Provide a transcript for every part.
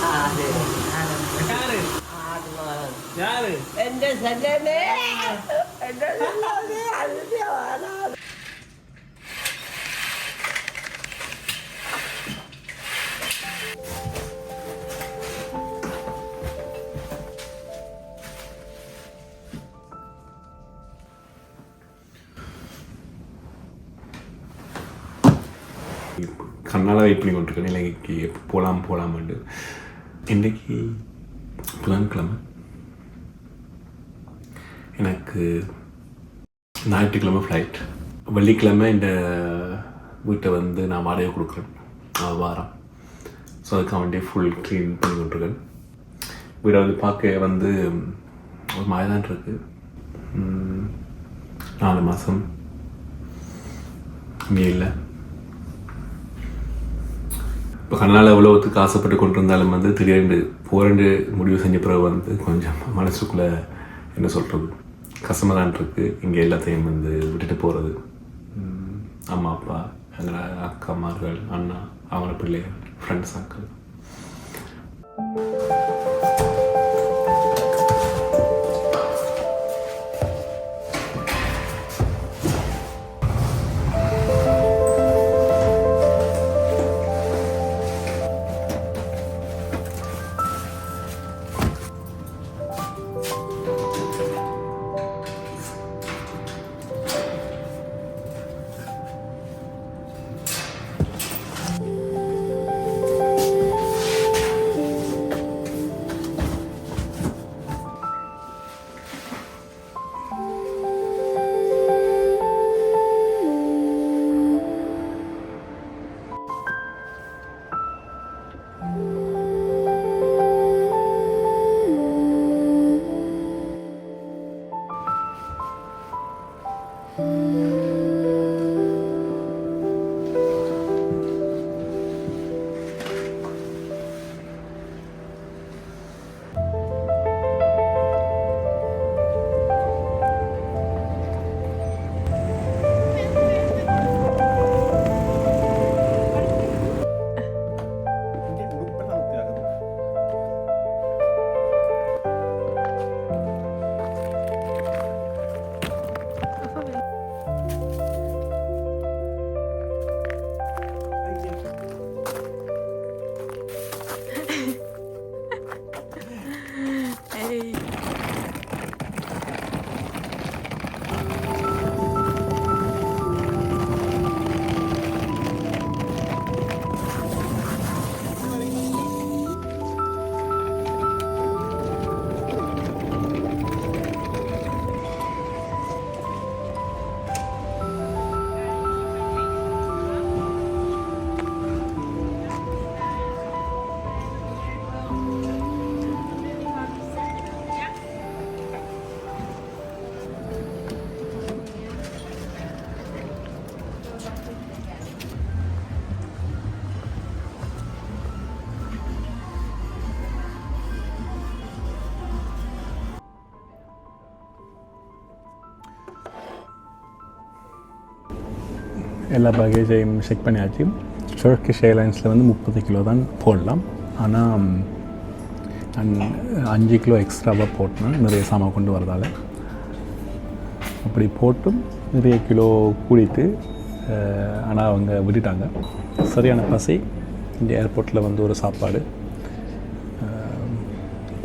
ஆறு யாரு 6 மாதம் யாரு എന്റെ ചെല്ലനെ എന്റെ ചെല്ലനെ അതിന്റെ വരാതെ கண்ணால் வெயிட் பண்ணி கொண்டிருக்கேன் இலங்கைக்கு போகலாம்ண்டு. இன்றைக்கி புதன்கிழமை, எனக்கு ஞாயிற்றுக்கிழமை ஃப்ளைட். வெள்ளிக்கிழமை இந்த வீட்டை வந்து நான் வாடகை கொடுக்குறேன் வாரம். ஸோ அதுக்காக வேண்டிய ஃபுல் க்ளீன் பண்ணி கொண்டிருக்கேன். வீடை வந்து பார்க்க வந்து ஒரு மாதிரி தான் இருக்குது. 4 மாதம் இங்கே இல்லை. இப்போ கண்ணால் எவ்வளோத்துக்கு ஆசைப்பட்டு கொண்டு இருந்தாலும் வந்து திடீர்னு போரண்டு முடிவு செஞ்ச பிறகு வந்து கொஞ்சம் மனசுக்குள்ளே என்ன சொல்கிறது கஷ்டமாக தான் இருக்குது. இங்கே எல்லாத்தையும் வந்து விட்டுட்டு போகிறது. அம்மா அப்பா, எங்களை அக்காமார்கள், அண்ணா, அவங்கள பிள்ளைகள், ஃப்ரெண்ட்ஸ், ஆக்கள். எல்லா பேக்கேஜையும் செக் பண்ணியாச்சு. டர்க்கிஷ் ஏர்லைன்ஸில் வந்து 30 கிலோ தான் போடலாம். ஆனால் நான் 5 கிலோ எக்ஸ்ட்ராவாக போட்டேன் நிறைய சாமான் கொண்டு வரதால். அப்படி போட்டும் நிறைய கிலோ கூடிட்டு ஆனால் அவங்க விட்டுட்டாங்க. சரியான பசி. இந்த ஏர்போர்ட்டில் வந்து ஒரு சாப்பாடு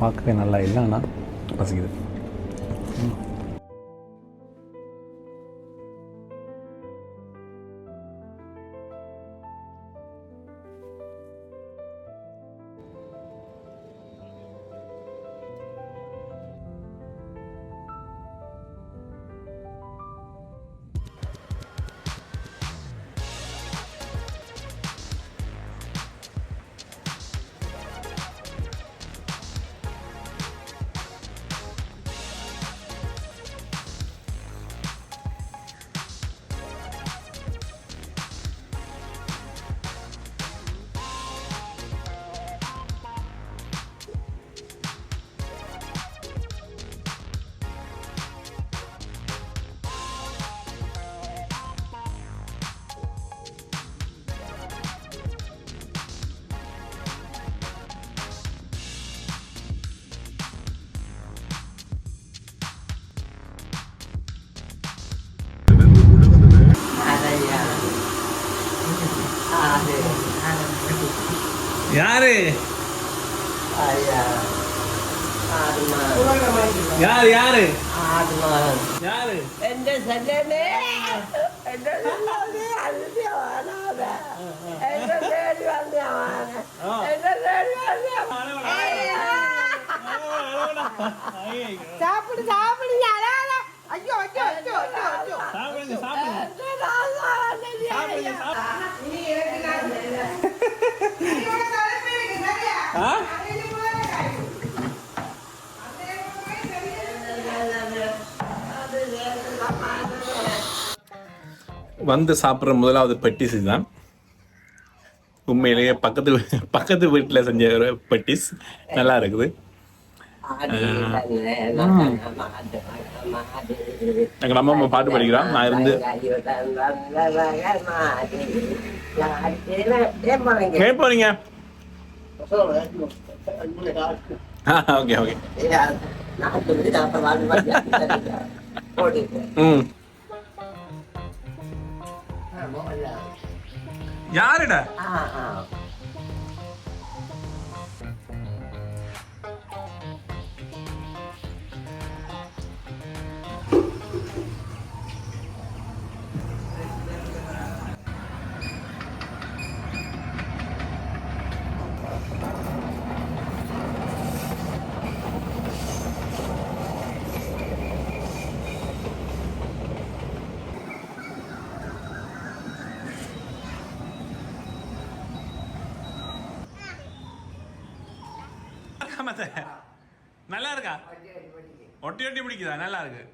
பார்க்கவே நல்லா இல்லை, ஆனால் பசிக்குது. யாரு ஐயா ஆத்மா யாரு யாரு ஆத்மா யாரு എന്റെ സെല്ലനെ എന്റെ സെല്ലനെ അതിന്റെ വരാത എന്റെ തേടി വന്നവനാണ് എന്റെ തേടി വന്നവനാണ് சாப்பிடு சாப்பிடு அழாத ஐயோ ஐயோ ஐயோ ஐயோ சாப்பிடுங்க சாப்பிடுங்க நீ ஆ வந்து சாப்பிட்ற முதலாவது பெட்டிஸ் இதுதான். உண்மையிலேயே பக்கத்து வீட்டில் செஞ்ச ஒரு பெட்டிஸ் நல்லா இருக்குது. எங்கள் அம்மா பாட்டு படிக்கிறான். நான் இருந்து ஏன் போறீங்க? ஓகே ஓகே ம் யாருடா நல்லா இருக்கா? ஒட்டி ஒட்டி பிடிக்குதா? நல்லா இருக்கு.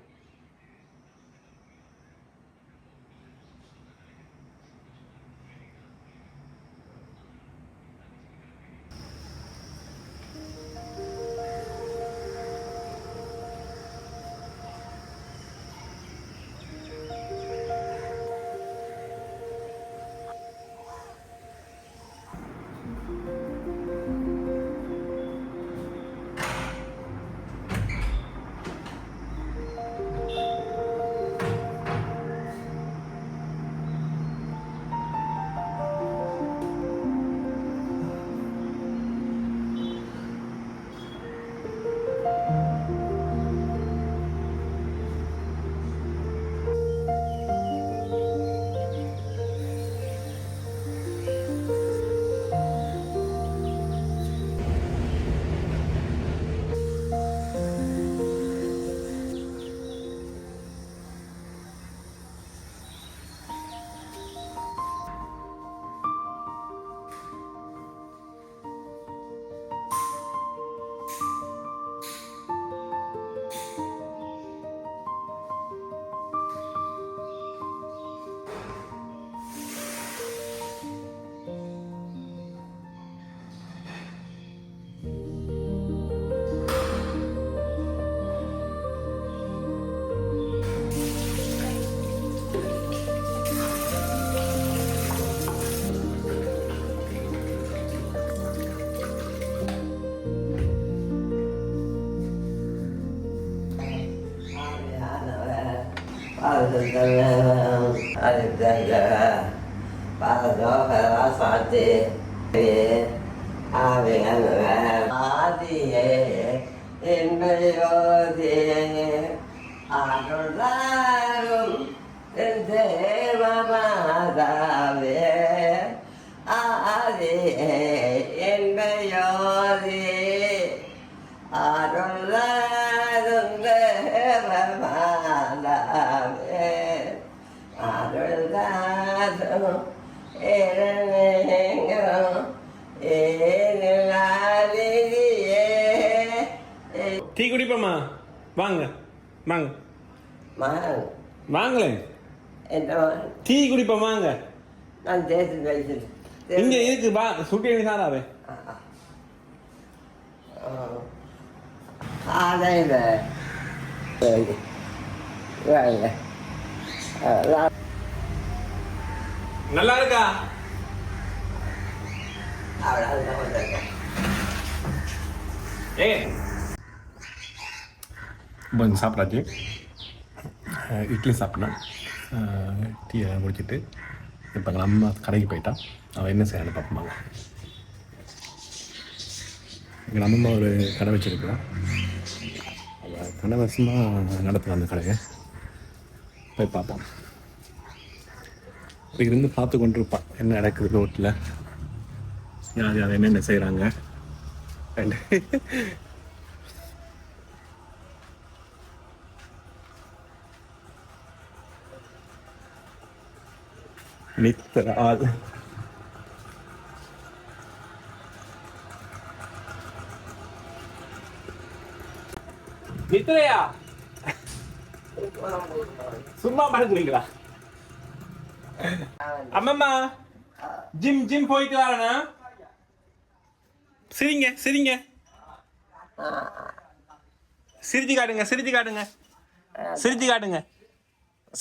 டீ குடிப்போமா? வாங்க வாங்க வாங்களேன். டீ குடிப்போம் வாங்க. நான் தேசம் வயசில் இங்க இருக்கு பா சுட்டி சாராவே காலையில் நல்லா இருக்கா? ஏ கொஞ்சம் சாப்பிடாச்சு. இட்லி சாப்பிட்டேன். டீ எல்லாம் குடிச்சிட்டு இப்போ எங்கள் அம்மா கடைக்கு போயிட்டான். அவன் என்ன செய்யணும் பார்ப்போமாங்க. எங்கள் அம்மா ஒரு கடை வச்சுருக்கோம். கடை வருஷமாக நடத்துகிறோம் அந்த கடையை. போய் பார்ப்போம். இப்போ இருந்து பார்த்து கொண்டிருப்பான் என்ன நடக்குது ரோட்டில், யார் யார் என்னென்ன செய்கிறாங்க. நித்திர ஆள் நித்திரையா சும்மா படுக்கிறீங்களா? அம்மம்மா ஜிம் போயிட்டு வரேனா? சிரிங்க சிரிச்சு காட்டுங்க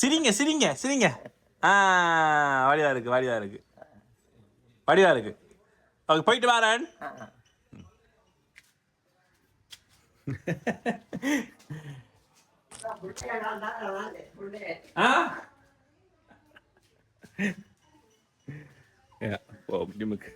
சிரிங்க. வடிவா இருக்கு. அவங்க போயிட்டு வரேன். நமக்கு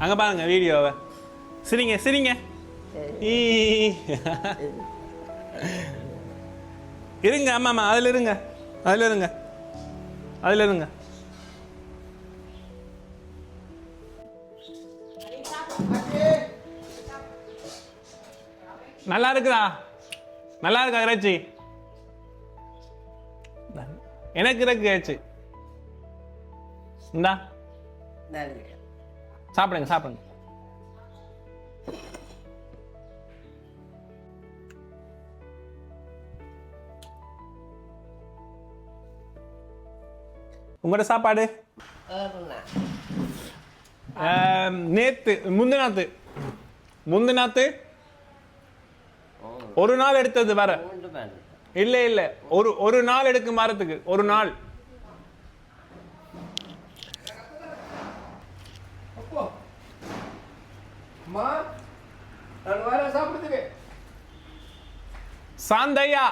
அங்க பாருங்க வீடியோவை. சிரிங்க. இருங்க அம்மா அதுல இருங்க. நல்லா இருக்கா இறைச்சி? எனக்கு இறைச்சி இந்தா சாப்பிடுங்க. உங்களோட சாப்பாடு நேத்து முந்தினாத்து ஒரு நாள் எடுத்தது வர இல்ல ஒரு நாள் எடுக்கும் வாரத்துக்கு ஒரு நாள். சாந்தையா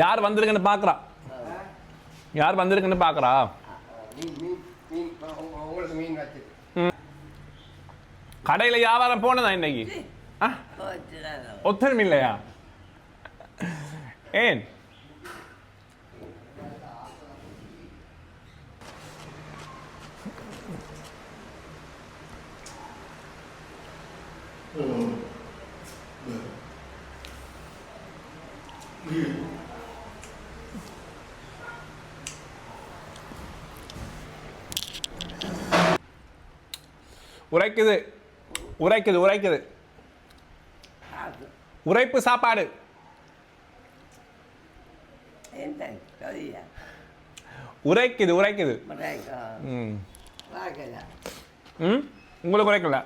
யார் வந்திருக்குன்னு பாக்குறா? கடையில வியாபாரம் போனதா இன்னைக்கு? ஒத்தரும் இல்லையா? ஏன் உரைக்குது உரைப்பு சாப்பாடு. உரைக்குது உங்களுக்கு உரைக்கல.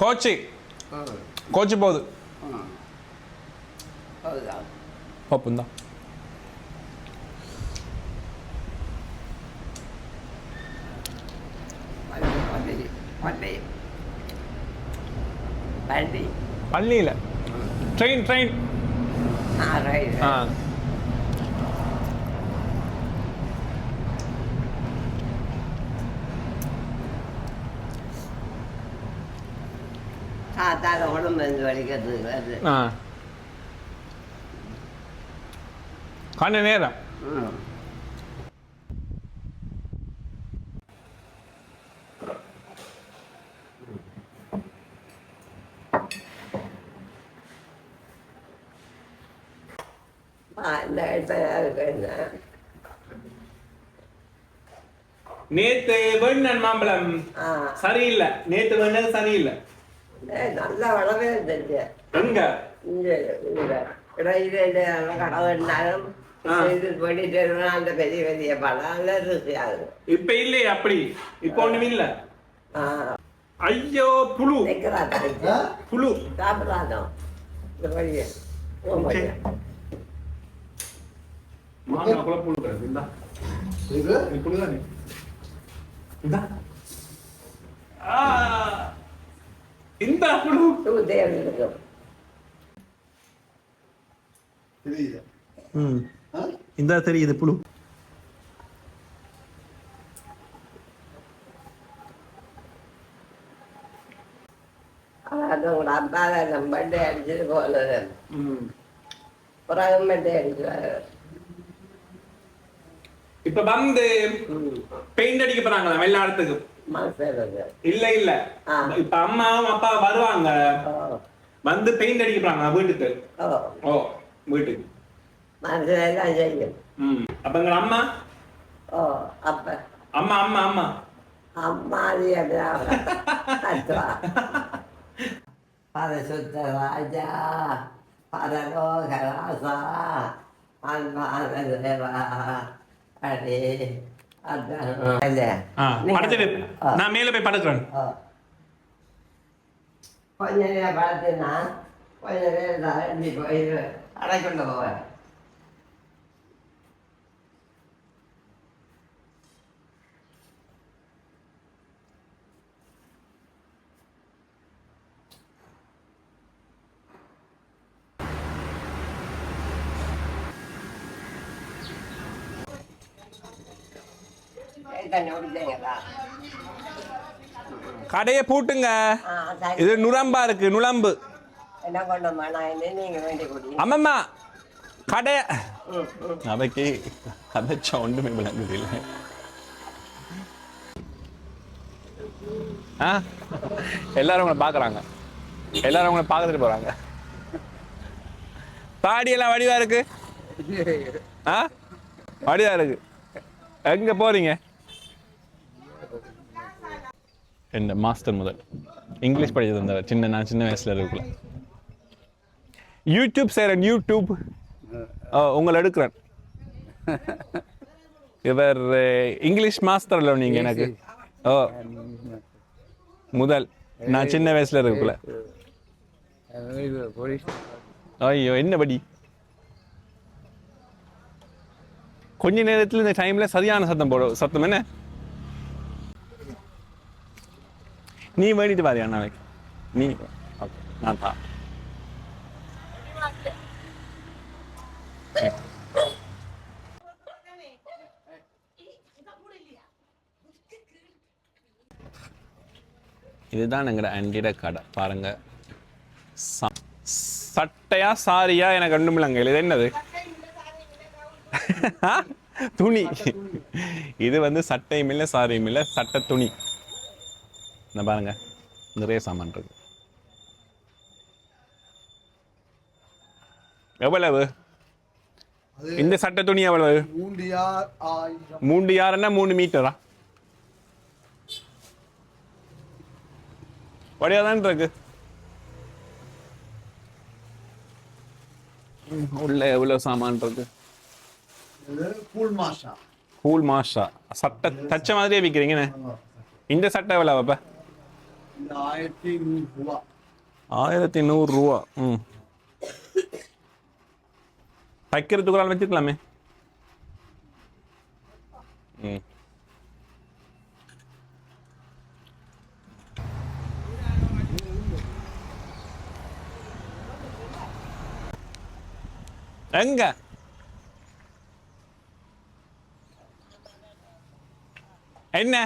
கோச்சி போகுது பப்புந்தா. பள்ளியில் ட்ரெயின் கண்ண நேரம் நேத்து வேணன் மாம்பழம் சரியில்லை. நேத்து வேணது சரியில்லை. நல்ல வளமே இருந்துச்சு எங்க இந்த இடையில கடை வேணாலும் இது பண்ணிட்டு அந்த பெரிய பெரிய பழம் நல்ல ருசியாகுது. இப்ப இல்லையே அப்படி இப்ப ஒண்ணுமே இல்ல. ஐயோ புழு புழு சாப்பிடலாம் இந்த வழியை மாங்காக்குள்ள புழு கிடக்கு. இந்தா இது புழுதானே. இந்தா இந்த புழு இருக்கும். இந்த தெரியுது புழு. அது உங்களோட அப்பா நம்ம பண்டே அடிச்சது போல புறகம் பண்டே அடிச்சுவாரு. இப்ப வந்து பெயிண்ட் அடிக்க போறாங்களா எல்லா இடத்துக்கும்? இல்ல இல்ல இப்ப அம்மாவும் அப்பா வருவாங்க வந்து பெயிண்ட் அடிக்க போறாங்க வீட்டுக்கு. ஓ வீட்டுக்கு மனசுலாம் செய்யும். அப்ப எங்க அம்மா அப்ப அம்மா அம்மா அம்மா அம்மாதி பரசுத்த ராஜா பரலோகராசா அன்பான தேவா அடே நான் மேல போய் படுக்கிறேன். கொஞ்ச நேரம் படுத்துனா கொஞ்ச நேரம் போயிடு அடைக்கொண்டு போவேன். கடையை பூட்டுங்க. இது நுழம்பா இருக்கு நுழம்பு. என்ன கொண்டோம்மா நான் நீங்க வேண்டி கூடி அம்மம்மா கடை அவைக்கு கதைச்சா ஒன்றுமே விளங்குது இல்லை. எல்லாரும் உங்களை பார்க்குறாங்க. எல்லாரும் உங்களை பார்த்துட்டு போறாங்க. தாடி எல்லாம் வடிவா இருக்கு. வடிவா இருக்கு. எங்க போறீங்க? என் மாஸ்டர் முதல் இங்கிலீஷ் படிச்சு தந்தவர் நான் சின்ன வயசுல இருக்குள்ள. யூடியூப் செய்கிறேன். யூடியூப் உங்களை எடுக்கிறேன். இவர் இங்கிலீஷ் மாஸ்டர் இல்லை நீங்க எனக்கு. ஓ முதல் நான் சின்ன வயசுல இருக்குள்ள. ஐயோ என்ன படி. கொஞ்ச நேரத்தில் இந்த டைம்ல சரியான சத்தம் போடும். சத்தம் என்ன நீ வேண்டிட்டு பாரு அண்ணாவைக்கு. நீ நான் தான் இதுதான் எங்கட ஆண்டிட கடை பாருங்க. சட்டையா சாரியா எனக்கு ரெண்டும் இல்லைங்க. இது என்னது துணி. இது வந்து சட்டையும் இல்லை சாரியும் இல்லை சட்டை துணி. இந்த பாருங்க நிறைய சாமான் இருக்கு. எவ்வளவு இந்த சட்டை துணி? எவ்வளவு? 3 யாருன்னா 3 மீட்டரா? வடியாதான் இருக்கு. உள்ள எவ்வளவு சாமான் இருக்கு? கூல் மாஷா சட்டை தச்ச மாதிரியே விற்கிறீங்கண்ணே. இந்த சட்டை எவ்வளவு அப்ப? 1100 ரூபா. தைக்கிறதுக்குள்ள வச்சுக்கலாமே. எங்க என்ன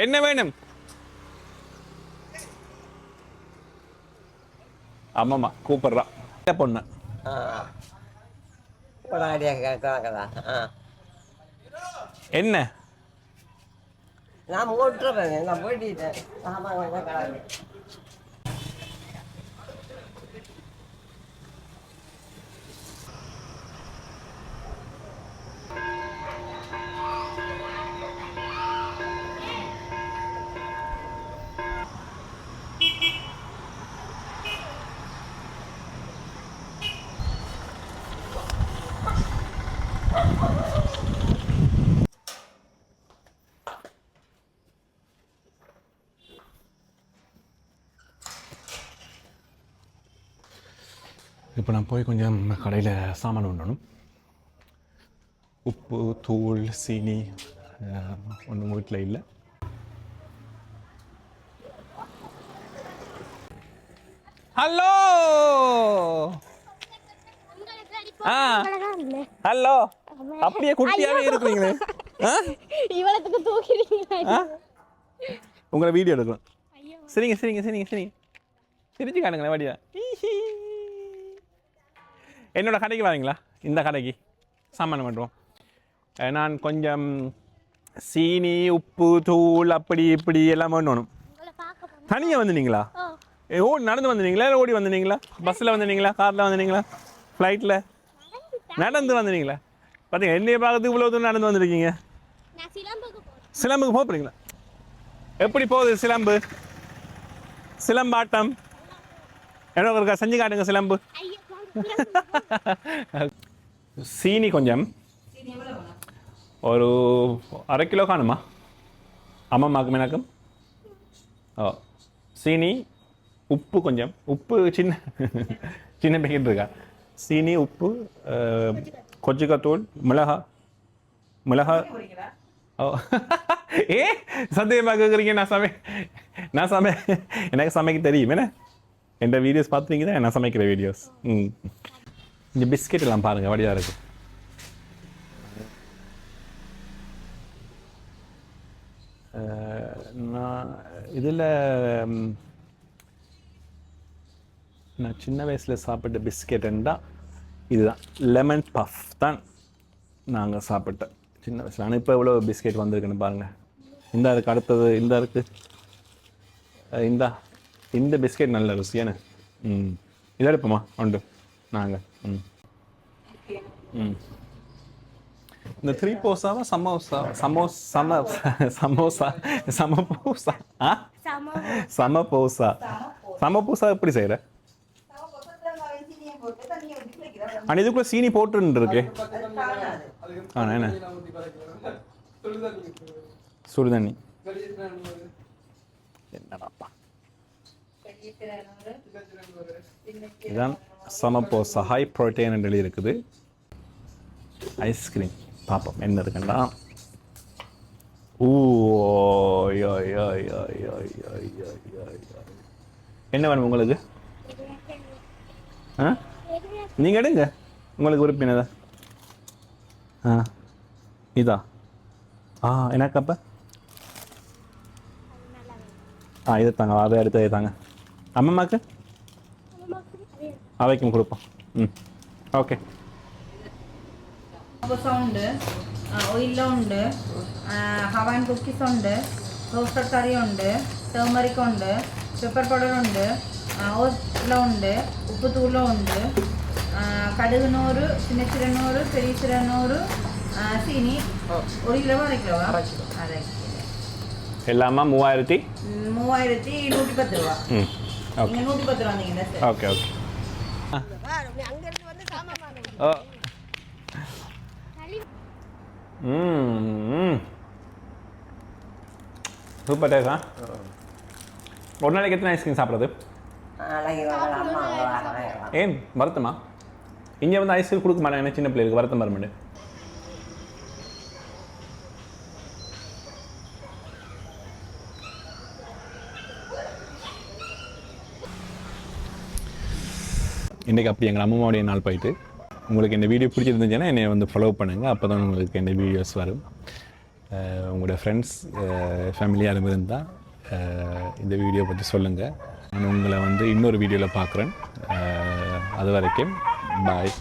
என்ன வேணும்? ஆமாம்மா கூப்பிடுறா பொண்ணு. என்ன நான் ஓட்டுறேன். நான் போயிட்டேன். இப்போ நான் போய் கொஞ்சம் கடையில் சாமான் கொண்டணும். உப்பு, தூள், சீனி ஒன்றும் வீட்டில் இல்லை. ஹலோ ஹலோ, அப்படியே குட்டியாவே இருக்கிறீங்களே. இவளத்துக்கு தூக்கிறீங்க. உங்களை வீடியோ எடுக்கலாம். சரிங்க சரிங்க சரிங்க சரிங்க, சிரிச்சு காணுங்களேன் வடியா. என்னோட கடைக்கு வரீங்களா? இந்த கடைக்கு சாமான் பண்ணுறோம். நான் கொஞ்சம் சீனி, உப்பு, தூள் அப்படி இப்படி எல்லாம் பண்ணணும். தனியாக வந்துனீங்களா? ஓடி நடந்து வந்துனீங்களா இல்லை ஓடி வந்துனீங்களா? பஸ்ஸில் வந்துனீங்களா? காரில் வந்துனீங்களா? ஃப்ளைட்டில்? நடந்து வந்துனீங்களா? பார்த்தீங்க என்னைய பார்க்கறதுக்கு இவ்வளோ தூரம் நடந்து வந்துருக்கீங்க. சிலம்புக்கு போகிறீங்களா? எப்படி போகுது சிலம்பு? சிலம்பாட்டம் என்ன இருக்கா? செஞ்சு காட்டுங்க சிலம்பு. சீனி கொஞ்சம் ஒரு 1/2 கிலோ காணுமா? அம்மாக்கும் எனக்கும். ஓ, சீனி, உப்பு கொஞ்சம், உப்பு சின்ன சின்ன பேக்கெட் இருக்கா? சீனி, உப்பு, கொச்சிக்காத்தூள், மிளகா. ஓ ஏ சந்தேகமாக கேட்குறீங்க? நான் எனக்கு சமைக்க தெரியும். என்ன என் வீடியோஸ் பார்த்துருக்கீங்க? நான் சமைக்கிற வீடியோஸ். இந்த பிஸ்கெட் எல்லாம் பாருங்கள், வடியாக இருக்கு. நான் இதில் நான் சின்ன வயசில் சாப்பிட்ட பிஸ்கெட்டுன்னா இதுதான். லெமன் பஃப் தான் நாங்கள் சாப்பிட்டேன் சின்ன வயசில். ஆனால் இப்போ எவ்வளோ பிஸ்கெட் வந்திருக்குன்னு பாருங்கள். இந்த இருக்குது, அடுத்தது இந்த இருக்குது. இந்த பிஸ்கெட் நல்ல ருசியான. இதாக இருப்போமா உண்டு நாங்கள். இந்த 3 போசாவா சமபூசா எப்படி செய்கிற? ஆனால் இதுக்குள்ள சீனி போட்டுன்னு இருக்கு. என்ன சுடுதண்ணி என்னடாப்பா. இதுதான் சமபோசா. ஹை ப்ரோட்டீன் எழுதி இருக்குது. ஐஸ்கிரீம் பார்ப்போம் என்ன இருக்குண்டா. என்ன வேணும் உங்களுக்கு? நீங்கள் எடுங்க, உங்களுக்கு உறுப்பினதா? இதா எனக்கு அப்போ இதை தாங்க, அதை எடுத்து தாங்க. அம்மாக்கு அவைக்கும் கொடுப்போம். ഓക്കെ. ഉണ്ട്, ഓയില ഉണ്ട്, ഹവാൻ കുക്കീസ് ഉണ്ട്, റോസ്റ്റഡ് കറി ഉണ്ട്, ടേമറിക് ഉണ്ട്, പെപ്പർ പൗഡർ ഉണ്ട്, ഓയില ഉണ്ട്, ഉപ്പുതൂളം ഉണ്ട്, കടുക് 100, ചിന്ന ചിരനൂറ്, പെരിയ ചിരനൂറ്, சீனி 1 கிலோ 1/2 கிலோ. எல்லாமா 3110 ரூபா. நீங்க 110 ரூபா வந்தீங்க. Okay okay. அங்க இருந்து வந்து சாமான் வாங்குங்க. சூப்பர் டேஸ்டா. ஒரு நாளைக்கு எத்தனை ஐஸ்கிரீம் சாப்பிட்றது? ஏன் வருத்தமா? இங்கே வந்து ஐஸ்கிரீம் கொடுக்க மாட்டாங்க சின்ன பிள்ளைகளுக்கு, வருத்தம் வரமாட்டேன். இன்றைக்கி அப்படி எங்கள் அம்மாவுடைய நாள் போயிட்டு. உங்களுக்கு இந்த வீடியோ பிடிச்சிருந்துச்சுன்னா என்னை வந்து ஃபாலோ பண்ணுங்கள். அப்போ தான் உங்களுக்கு இந்த வீடியோஸ் வரும். உங்களோட ஃப்ரெண்ட்ஸ் ஃபேமிலி யாரும் இருந்தால் இந்த வீடியோ பற்றி சொல்லுங்கள். நான் உங்களை வந்து இன்னொரு வீடியோவில் பார்க்குறேன். அது வரைக்கும் பாய்.